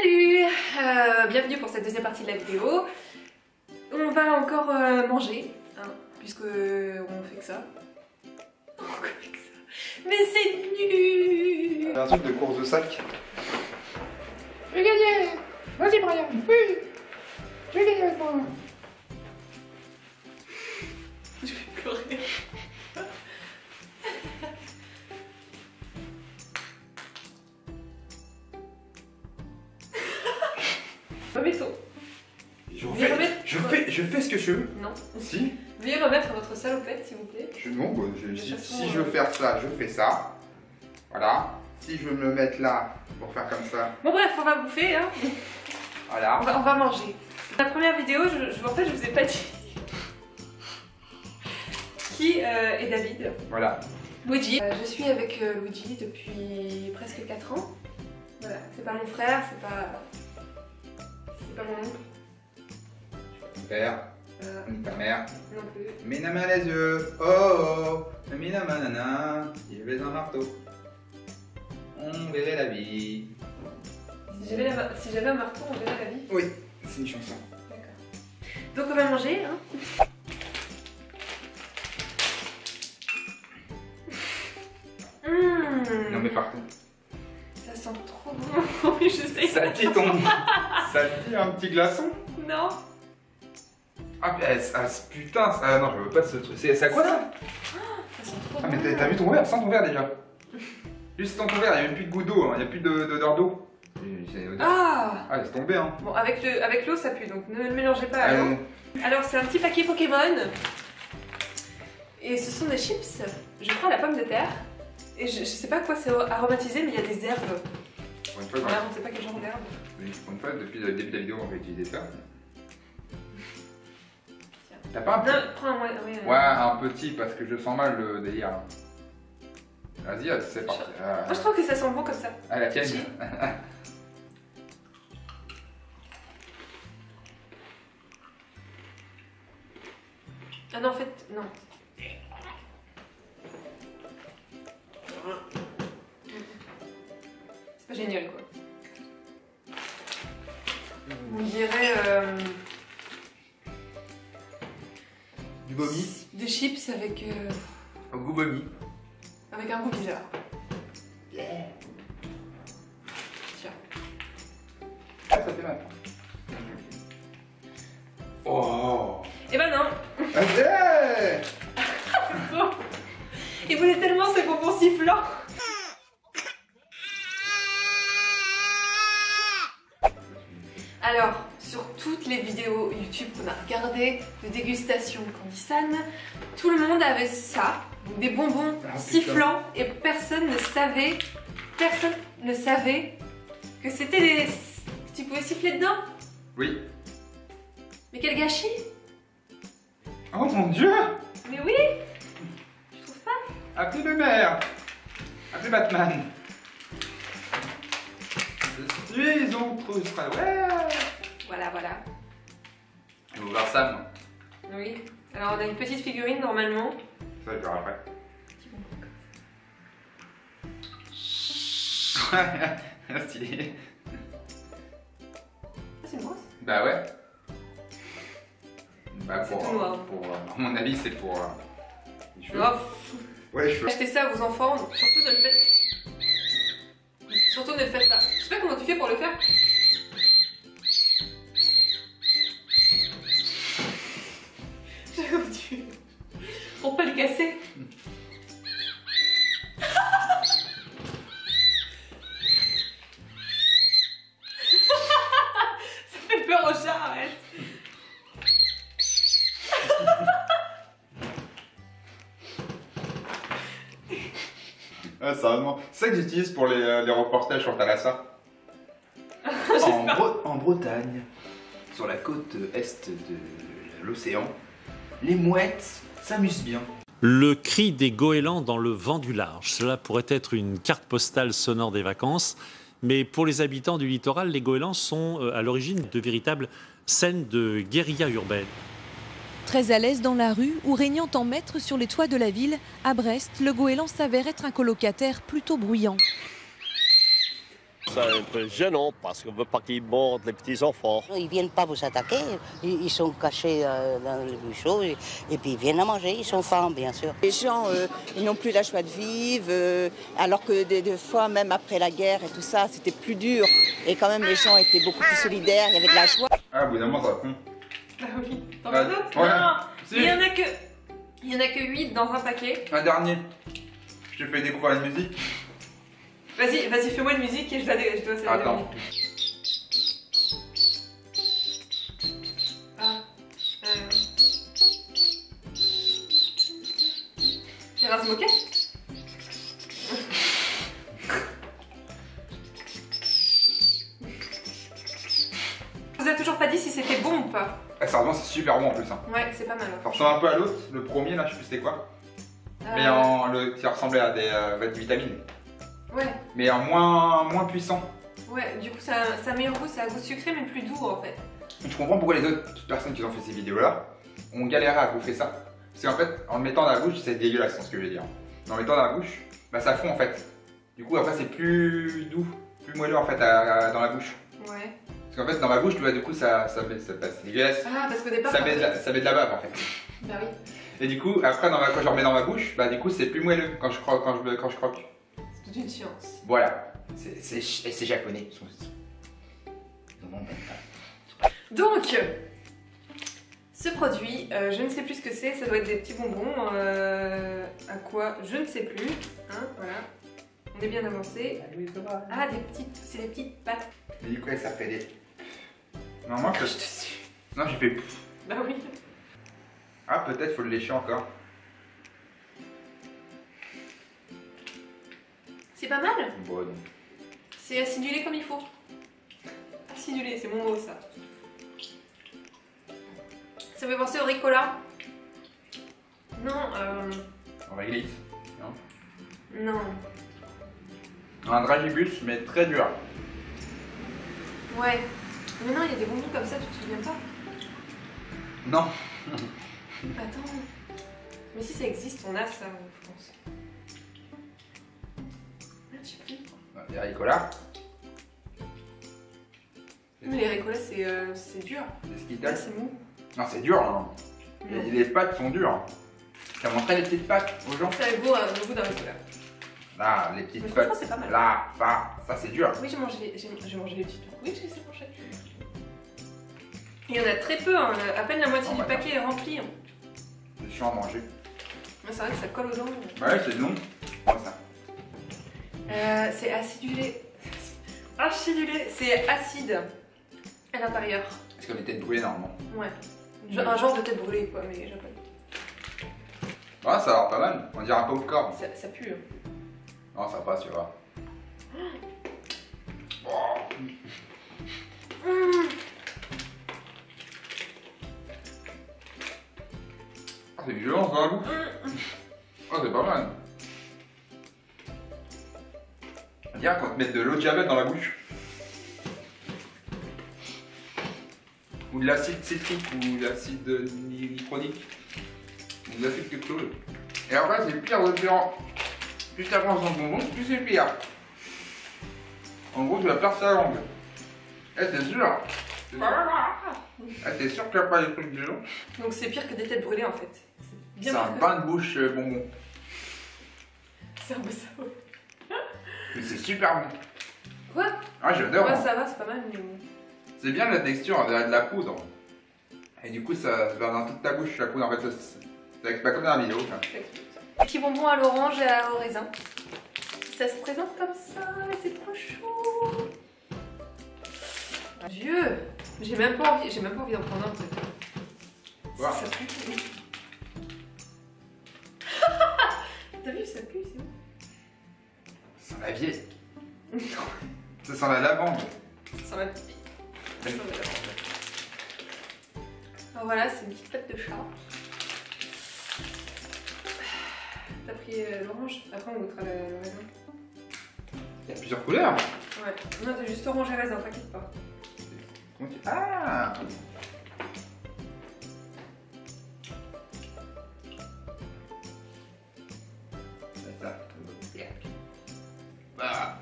Salut, bienvenue pour cette deuxième partie de la vidéo. On va encore manger, hein, puisque on fait que ça. Mais c'est nul. Un truc de course de sac. Je vais gagner. Vas-y Brian, oui. Je vais gagner avec moi. Je vais pleurer. Remettons. Je fais ce que je veux. Non. Si. Veuillez remettre votre salopette, s'il vous plaît. Si je veux faire ça, je fais ça. Voilà. Si je veux me mettre là pour faire comme ça. Bon bref, on va bouffer, hein. Voilà. On va manger. La première vidéo, en fait, je vous ai pas dit qui est David. Voilà. Luigi. Je suis avec Luigi depuis presque 4 ans. Voilà, c'est pas mon frère, c'est pas mon oncle. Ton père, ta mère. Non plus. Mets la main les yeux. Oh oh. Mets la main nana. Il vais un marteau. On verrait la vie. Si j'avais un marteau, on verrait la vie. Oui, c'est une chanson. D'accord. Donc on va manger, hein. Non mais partout. Ça sent trop bon. Oui, je sais. Ça dit un petit glaçon. Non. Ah putain, ça, non je veux pas de ce truc. C'est à quoi ça? Ça sent trop Ah bon. mais t'as vu ton verre? Sens ton verre déjà. Juste sans ton verre, il n'y a même plus de goutte d'eau, il n'y a plus d'odeur d'eau. Ah. Ah laisse tomber hein. Bon, avec l'eau ça pue, donc ne le mélangez pas à l'eau. Alors c'est un petit paquet Pokémon. Et ce sont des chips. Je prends la pomme de terre. Et je sais pas quoi c'est aromatisé, mais il y a des herbes. Pour une fois, Voilà, on ne sait pas quel genre d'herbe. pour une fois, depuis le début de la vidéo, on va utiliser ça. T'as pas un petit? Non, prends un ouais, Ouais, un petit, parce que je sens mal le délire. Vas-y, c'est parti. Moi je trouve que ça sent bon comme ça. Ah, la tienne. Si. Ah non, en fait, non. C'est pas génial quoi. On dirait Du vomi. des chips avec, Au goût vomi. avec un goût bizarre. Tiens. Ah, ça fait mal. Oh. Eh ben non. Allez. Bon. Il voulait tellement ces bonbons sifflants. Alors, sur toutes les vidéos YouTube qu'on a regardées de dégustation Candy-San, tout le monde avait ça, donc des bonbons sifflants, et personne ne savait que c'était des... que tu pouvais siffler dedans. Oui. Mais quel gâchis! Oh mon dieu. Mais oui! Tu trouves pas? Appelez le maire. Appelez Batman. Je suis autre sera. Ouais. Voilà, voilà. Je vais ouvrir ça, moi. Oui. Alors on a une petite figurine normalement. Ça, je verrai après. Petit bonbon. Stylé. Ah, c'est une brosse? Bah ouais. Bah C'est tout noir. à mon avis, c'est pour les cheveux. Oh. Ouais, les cheveux. Achetez ça à vos enfants, donc surtout ne le faites. Surtout ne le faites pas. Je sais pas comment tu fais pour le faire. Je sais comment tu fais. Pour pas le casser. Ça fait peur au chat, arrête. Ah, sérieusement. C'est ça que j'utilise pour les reportages sur Thalassa. En Bretagne, sur la côte est de l'océan, les mouettes s'amusent bien. Le cri des goélands dans le vent du large. Cela pourrait être une carte postale sonore des vacances. Mais pour les habitants du littoral, les goélands sont à l'origine de véritables scènes de guérilla urbaine. Très à l'aise dans la rue ou régnant en maître sur les toits de la ville, à Brest, le goéland s'avère être un colocataire plutôt bruyant. c'est un peu gênant parce qu'on ne veut pas qu'ils mordent les petits-enfants. Ils ne viennent pas vous attaquer, ils sont cachés dans les buisons et puis ils viennent à manger, ils sont faim bien sûr. Les gens, ils n'ont plus la joie de vivre, alors que des fois, même après la guerre et tout ça, c'était plus dur. Et quand même, les gens étaient beaucoup plus solidaires, il y avait de la joie. Ah, au bout d'un moment, ça va con. Ah oui. T'en veux d'autres? Ouais. Non. Si. Il y en a que 8 dans un paquet. Un dernier. Je te fais découvrir une musique. Vas-y, fais-moi une musique et je dois sélectionner. Attends. Ah. Il va se moquer? Vous avez toujours pas dit si c'était bon ou pas? Sérieusement, c'est super bon en plus. Hein. Ouais, c'est pas mal. Ça ressemble un peu à l'autre, le premier là, je sais plus c'était quoi. Mais qui ressemblait à des vitamines. Ouais. Mais en moins puissant. Ouais, du coup, ça a un meilleur goût, ça a un goût sucré mais plus doux en fait. Je comprends pourquoi les autres personnes qui ont fait ces vidéos là ont galéré à bouffer ça. Parce qu'en fait, en le mettant dans la bouche, c'est dégueulasse, c'est ce que je veux dire. Mais en le mettant dans la bouche, bah ça fond en fait. Du coup, après, c'est plus doux, plus moelleux en fait dans la bouche. Ouais. Parce qu'en fait, dans ma bouche, tu vois, du coup, c'est dégueulasse. Ah, parce qu'au départ. Ça met de la bave en fait. Bah oui. Et du coup, après, quand je remets dans ma bouche, bah du coup, c'est plus moelleux quand je croque. C'est toute une science. Voilà. C'est japonais. Donc, ce produit, je ne sais plus ce que c'est, ça doit être des petits bonbons. À quoi? Je ne sais plus. Hein, voilà. On est bien avancé. Ah, c'est des petites pâtes. Mais du coup, ça fait des. Non, moi, Crache dessus. Non, j'ai fait. Bah oui. Ah, peut-être faut le lécher encore. C'est pas mal. Bon, non. C'est acidulé comme il faut. Acidulé, c'est mon mot ça. Ça me fait penser au Ricola. Non, On va glisse. Non. non. Un dragibus, mais très dur. Ouais. Mais non, il y a des bonbons comme ça, tu te souviens pas? Non. Attends. Mais si ça existe, on a ça en France. Ah, je sais plus. Il y a Ricola. Mais les Ricola, c'est dur. Des Là, Skittles. c'est mou. Non, c'est dur. Hein. Les pâtes sont dures. T'as montré les petites pâtes aux gens? Ça a le goût d'un Ricola. Là, les petites Mais pâtes. franchement, c'est pas mal. Là, ça c'est dur. Oui, j'ai mangé les petites. Oui, j'ai laissé manger. Il y en a très peu, hein, à peine la moitié Oh, du bah, paquet est rempli. Hein. C'est chiant à manger. Ouais, c'est vrai que ça colle aux dents. Bah ouais, c'est long. Moi, ça. C'est acidulé. Acidulé, c'est acide à l'intérieur. C'est comme les têtes brûlées normalement. Ouais. Un genre de tête brûlée, quoi, mais japonais. Ouais, ça a l'air pas mal. On dirait un popcorn. Ça pue. Hein. Non, ça passe, tu vois. Oh. Ah, c'est violent ça, goût. Oh, c'est pas mal. On dirait qu'on te met de l'eau de javel dans la bouche. Ou de l'acide citrique, ou de l'acide nitronique. Ou de l'acide quelque chose. Et après, c'est pire de pire. Plus t'avances dans le bonbon, plus c'est pire. En gros, tu vas perdre sa langue. Eh, t'es sûr? T'es sûr qu'il n'y a pas des trucs dedans? Donc c'est pire que des têtes brûlées en fait. C'est un bain de bouche bonbon. C'est un peu ça, ouais. Mais c'est super bon. Quoi? Ah, j'adore. Ouais, Hein. ça va, c'est pas mal, mais. C'est bien la texture, on dirait de la poudre. Et du coup, ça va dans toute ta bouche, la poudre. En fait, c'est pas comme dans la vidéo. Enfin. Petit bonbon à l'orange et au raisin. Ça se présente comme ça, et c'est trop chaud. Dieu, j'ai même pas envie d'en prendre un peu. Wow. Ça pue. T'as vu, ça pue, c'est bon. Ça sent la vieille. Ça sent la lavande. Ça sent la pipi. Ça sent la lavande. Alors voilà, c'est une petite pâte de chat. T'as pris l'orange, après on goûtera le raisin. Il y a plusieurs couleurs. Ouais, non, t'as juste orange et raisin, t'inquiète pas. Ah! C'est ça. Ah.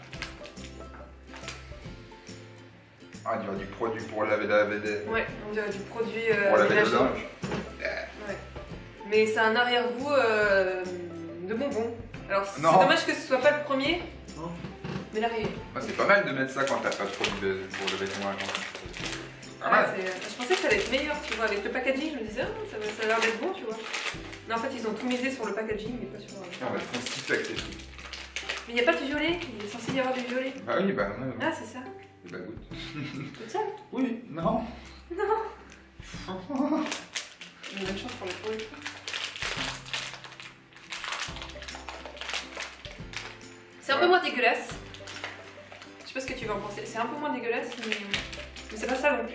Ah, on dirait du produit pour laver la vedette. Ouais, on dirait du produit Pour laver le ménager. linge. Ouais. Mais c'est un arrière-goût de bonbons. Alors c'est Non. dommage que ce soit pas le premier. Non. Mais l'arrivée. Bah, c'est pas mal de mettre ça quand t'as pas trop de pour lever ton linge. Pas Ouais, mal. je pensais que ça allait être meilleur, tu vois, avec le packaging, je me disais, ah, ça a l'air d'être bon, tu vois. Mais en fait, ils ont tout misé sur le packaging, mais pas sur... Ah, on va te constituer avec tes trucs. Mais il n'y a pas du violet, il est censé y avoir du violet. Bah oui, bah ouais. Ah, c'est ça. Bah goûte. Toute seule. Oui, non. Non. J'ai bonne chance pour le trouver. C'est un peu moins dégueulasse. Je sais pas ce que tu vas en penser. C'est un peu moins dégueulasse, mais c'est pas ça non plus.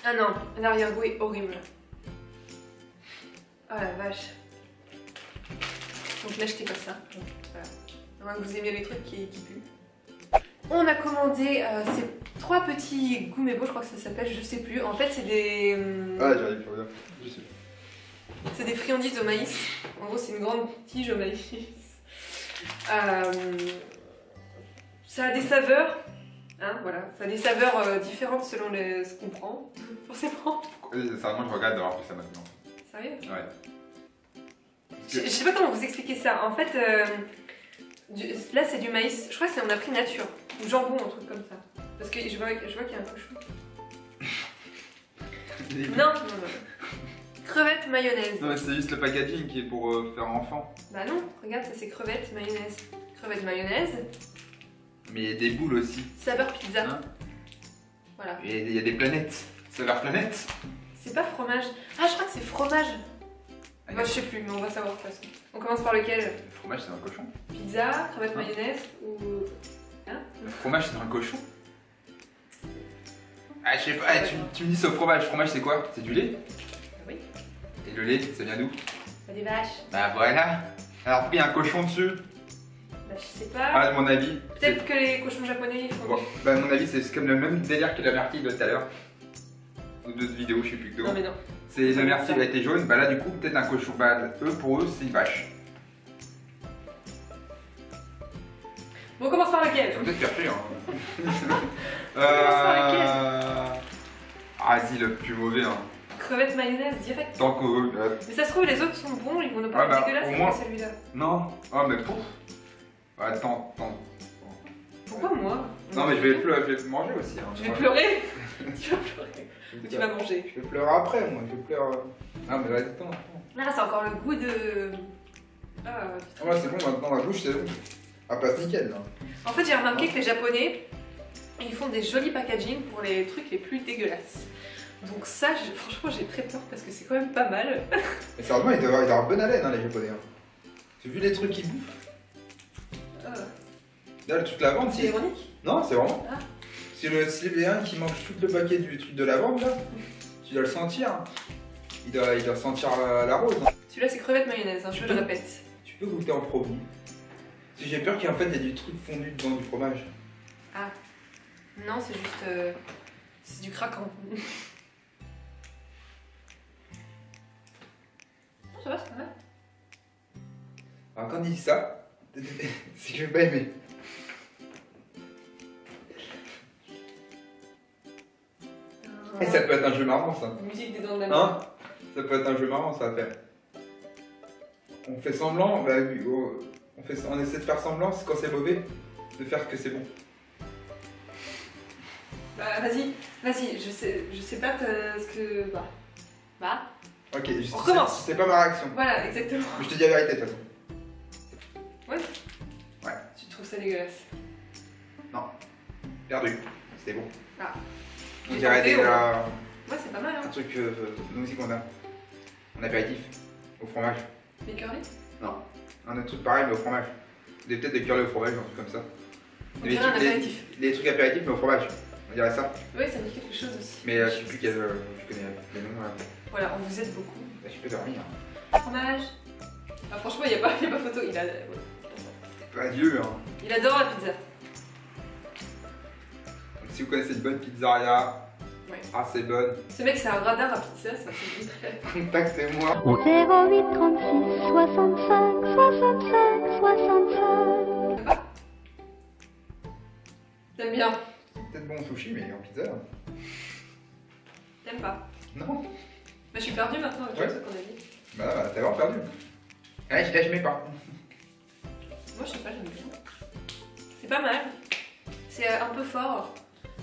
Ah non, l'arrière-goût est horrible. Oh la vache. Donc n'achetez pas ça. Donc, voilà. À moins que vous aimiez les trucs qui puent. On a commandé ces 3 petits Gumebo, je crois que ça s'appelle, je sais plus. En fait, c'est des... Ah, j'arrive plus rien. Je sais. C'est des friandises au maïs. En gros, c'est une grande tige au maïs. Ça a des saveurs. Hein, voilà. Ça a des saveurs différentes selon ce qu'on prend. Forcément. Sincèrement, je regrette d'avoir pris ça maintenant. Sérieux? Ouais. Je sais pas comment vous expliquer ça. En fait, là, c'est du maïs. Je crois qu'on a pris nature. Ou jambon, un truc comme ça. Parce que je vois qu'il y a un cochon. Non. Crevettes mayonnaise. Non, mais c'est juste le packaging qui est pour faire enfant. Bah non, regarde, ça c'est crevettes mayonnaise. Crevettes mayonnaise. Mais il y a des boules aussi. Saveur pizza. Hein? Voilà. Et il y a des planètes. Saveur planète. C'est pas fromage. Ah, je crois que c'est fromage. Ah, Moi, je sais plus, mais on va savoir de toute façon. On commence par lequel? Le fromage, c'est un cochon. Pizza, crevettes mayonnaise ou. Hein? Le fromage, c'est un cochon. Ah, je sais pas. Ah, tu me dis ce fromage. Fromage, c'est quoi? C'est du lait? Oui. Et le lait, ça vient d'où? Bah, des vaches. Bah voilà. Alors pourquoi il y a un cochon dessus? Bah, je sais pas. Ah, à mon avis. Peut-être que les cochons japonais ils font. Bon, bah, à mon avis, c'est comme le même délire que la myrtille de tout à l'heure. Ou d'autres vidéos, je sais plus que Non, mais non. C'est la myrtille, elle était jaune. Bah là, du coup, peut-être un cochon. Bah, pour eux, c'est une vache. Bon, on commence par lequel? Ils ont peut-être cherché, hein. par lequel? Ah, si, le plus mauvais, hein. Crevettes mayonnaise direct. Tant que. Mais ça se trouve, les autres sont bons, ils vont nous Ouais, paraître bah, dégueulasses au comme moins- celui-là. Non. Oh, mais pour. Attends. Pourquoi moi? Non, mais je vais manger aussi. Hein. Je vais pleurer. Tu vas pleurer. Ou tu vas manger. Je vais pleurer après, moi. Je vais pleurer. Ah, mais là, attends. Ah, c'est encore le goût de. Ah, putain. Ouais, c'est bon, maintenant la bouche, c'est bon. Ah, passe nickel, là. En fait, j'ai remarqué que les Japonais, ils font des jolis packaging pour les trucs les plus dégueulasses. Donc ça, franchement, j'ai très peur parce que c'est quand même pas mal. Mais sérieusement, ils doivent avoir bonne haleine, hein, les japonais. Hein. J'ai vu les trucs qu'ils bouffent. Là, le truc lavande, C'est ironique. Non, c'est vraiment. Ah. Si les uns qui mangent tout le paquet du truc de lavande, là, tu dois le sentir. Hein. Il doit sentir la rose. Hein. Celui-là, c'est crevette mayonnaise, hein, je le répète. Tu peux goûter en premier. Si j'ai peur qu'en fait, il y ait du truc fondu devant du fromage. Ah. Non, c'est juste. C'est du craquant. Non, ça va, c'est pas mal. Alors, quand il dit ça, c'est que je vais pas aimer. Et ça peut être un jeu marrant, ça. Musique des dents de la Hein? Ça peut être un jeu marrant, ça à faire. On fait semblant, bah, on essaie de faire semblant, quand c'est mauvais, de faire que c'est bon. Bah, vas-y, je sais pas ce que. Bah. Ok, On recommence. C'est pas ma réaction. Voilà, exactement. Mais je te dis la vérité de toute façon. Ouais. Ouais. Tu trouves ça dégueulasse? Non. Perdu. C'était bon. Ah. On dirait Théo. Ouais, c'est pas mal, un hein. truc, nous aussi qu'on a. En apéritif. Au fromage. Les curly? Non. Un autre truc pareil, mais au fromage. Vous avez peut-être des curly au fromage, un truc comme ça. On dirait un apéritif. Des trucs apéritifs, mais au fromage. On dirait ça. Oui, ça me dit quelque chose aussi. Mais je sais plus quel. Je connais les noms. Là. Voilà, on vous aide beaucoup. Bah, je peux dormir. Fromage. Ah, franchement, il n'y a pas photo. Il a. Ouais. Pas Dieu, hein. Il adore la pizza. Donc, si vous connaissez une bonne pizzeria, Ouais. assez bonne, Ce mec, c'est un radar à pizza, ça fait très. contactez-moi. 08 36 65 65 65. T'aimes bien? Peut-être bon au sushi, mais en pizza. T'aimes pas? Non. Bah, je suis perdue maintenant avec Ouais. ce qu'on a dit. Bah, t'as vraiment perdu. Ouais, je l'aimais pas. Moi, je sais pas, j'aime bien. C'est pas mal. C'est un peu fort.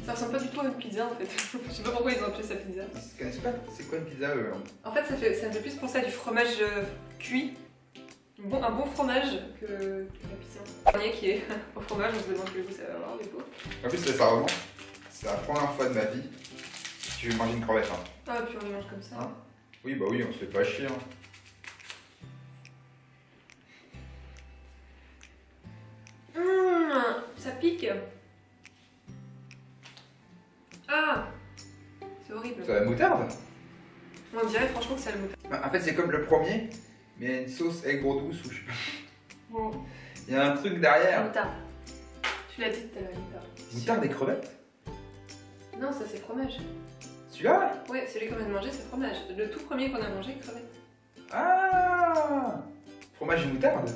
Ça ressemble pas du tout à une pizza en fait. Je sais pas pourquoi ils ont appelé ça pizza. Ils se connaissent pas. C'est quoi une pizza En fait, ça me fait plus penser à du fromage cuit. Un bon fromage que la pizza. Le dernier qui est au fromage, on se demande que vous savez avoir du coup. En plus, ça remonte. C'est la première fois de ma vie que je vais manger une crevette. Hein. Ah, puis on les mange comme ça. Hein? Oui, bah oui, on se fait pas chier. Hein. Ça pique. Ah, c'est horrible. C'est la moutarde. On dirait franchement que c'est la moutarde. En fait, c'est comme le premier, mais il y a une sauce aigre douce ou je sais pas. Bon. Il y a un truc La derrière. moutarde. Tu l'as dit tout à l'heure, moutarde. Moutarde et crevettes. Non, ça c'est fromage. Celui-là? Ouais, celui qu'on vient de manger, c'est fromage. Le tout premier qu'on a mangé, crevette. Ah! Fromage et moutarde?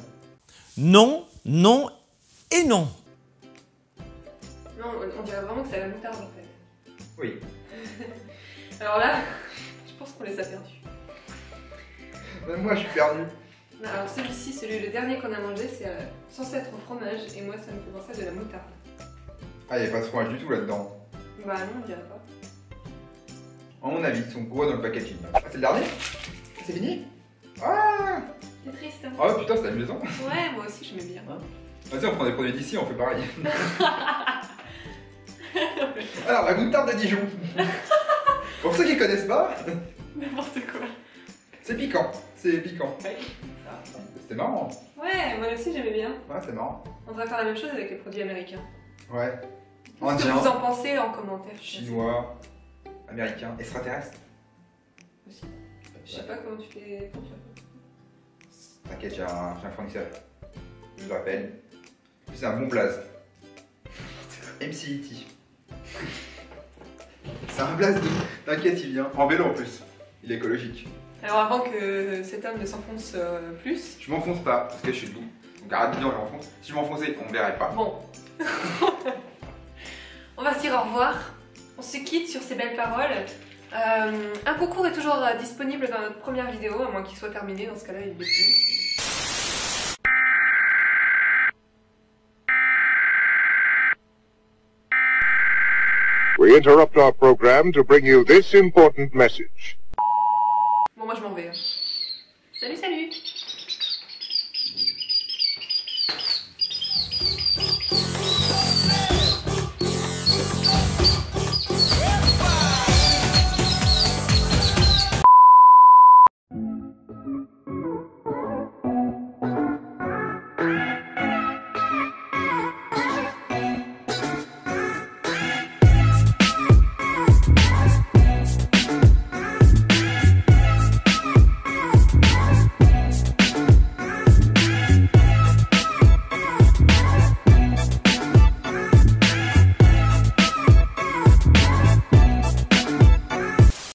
Non, non et non. Non, on dirait vraiment que c'est la moutarde en fait. Oui. Alors là, je pense qu'on les a perdus. Même moi, je suis perdu. Non, alors celui-ci, le dernier qu'on a mangé, c'est censé être au fromage et moi ça me fait penser à de la moutarde. Ah, il n'y a pas de fromage du tout là-dedans. Bah non, on dirait pas. À mon avis, ils sont gros dans le packaging. Ah, c'est le dernier? C'est fini? Ah! C'est triste. Hein. Oh putain, c'est amusant. Ouais, moi aussi j'aimais bien. Vas-y, on prend des produits d'ici, on fait pareil. Alors, la moutarde de Dijon. Pour ceux qui connaissent pas, N'importe quoi. c'est piquant. C'est piquant. Ouais, C'était marrant. ouais, moi aussi j'aimais bien. Ouais, c'est marrant. On devrait faire la même chose avec les produits américains. Ouais. Qu'est-ce que Indien, vous en pensez en commentaire? chinois, américain, extraterrestre. Aussi. Je sais pas comment tu fais. T'inquiète, j'ai un fournisseur. Je le rappelle. C'est un bon blaze. MCET. C'est un blaze de. T'inquiète, il vient. En vélo en plus. Il est écologique. Alors avant que cet homme ne s'enfonce plus. Je m'enfonce pas parce que je suis debout. Donc arrête de dire je m'enfonce. Si je m'enfonçais, on me verrait pas. Bon. On va se dire au revoir. On se quitte sur ces belles paroles. Un concours est toujours disponible dans notre première vidéo, à moins qu'il soit terminé, dans ce cas-là il ne l'est plus. We interrupt our program to bring you this important message. Bon, moi je m'en vais. Salut, salut! Hey!